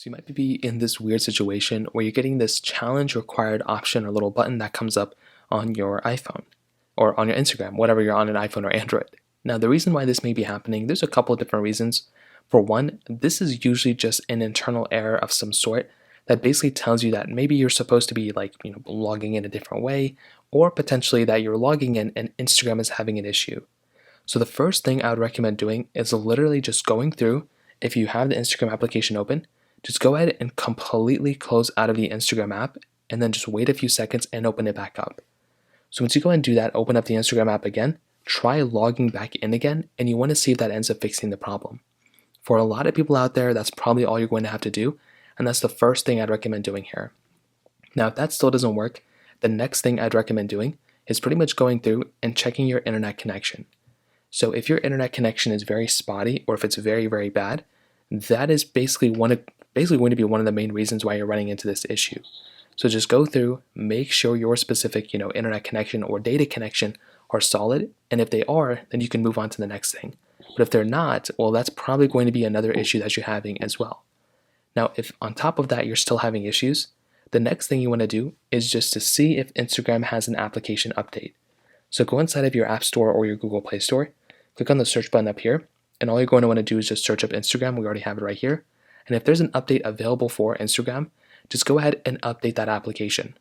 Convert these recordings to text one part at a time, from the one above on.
So you might be in this weird situation where you're getting this challenge required option or little button that comes up on your iPhone or on your Instagram, whatever you're on an iPhone or Android. Now, the reason why this may be happening, there's a couple of different reasons. For one, this is usually just an internal error of some sort that basically tells you that maybe you're supposed to be logging in a different way, or potentially that you're logging in and Instagram is having an issue. So the first thing I would recommend doing is literally just going through, if you have the Instagram application open, just go ahead and completely close out of the Instagram app and then just wait a few seconds and open it back up. So once you go ahead and do that, open up the Instagram app again, try logging back in again, and you want to see if that ends up fixing the problem. For a lot of people out there, that's probably all you're going to have to do, and that's the first thing I'd recommend doing here. Now, if that still doesn't work, the next thing I'd recommend doing is pretty much going through and checking your internet connection. So if your internet connection is very spotty or if it's very, very bad, that is basically going to be one of the main reasons why you're running into this issue. So just go through, make sure your specific, internet connection or data connection are solid, and if they are, then you can move on to the next thing. But if they're not, well, that's probably going to be another issue that you're having as well. Now, if on top of that you're still having issues, the next thing you want to do is just to see if Instagram has an application update. So go inside of your App Store or your Google Play Store, click on the search button up here, and all you're going to want to do is just search up Instagram. We already have it right here. And if there's an update available for Instagram, just go ahead and update that application.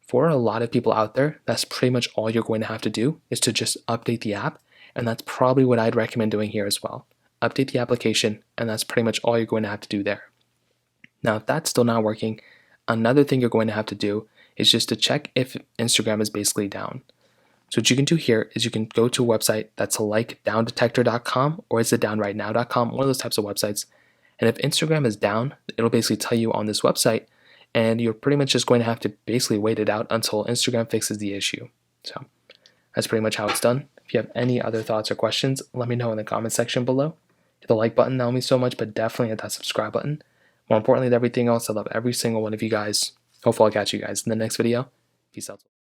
For a lot of people out there, that's pretty much all you're going to have to do is to just update the app, and that's probably what I'd recommend doing here as well. Update the application, and that's pretty much all you're going to have to do there. Now, if that's still not working, another thing you're going to have to do is just to check if Instagram is basically down. So what you can do here is you can go to a website that's like downdetector.com or is it downrightnow.com, one of those types of websites. And if Instagram is down, it'll basically tell you on this website, and you're pretty much just going to have to basically wait it out until Instagram fixes the issue. So that's pretty much how it's done. If you have any other thoughts or questions, let me know in the comment section below. Hit the like button, that'll mean so much, but definitely hit that subscribe button. More importantly than everything else, I love every single one of you guys. Hopefully I'll catch you guys in the next video. Peace out.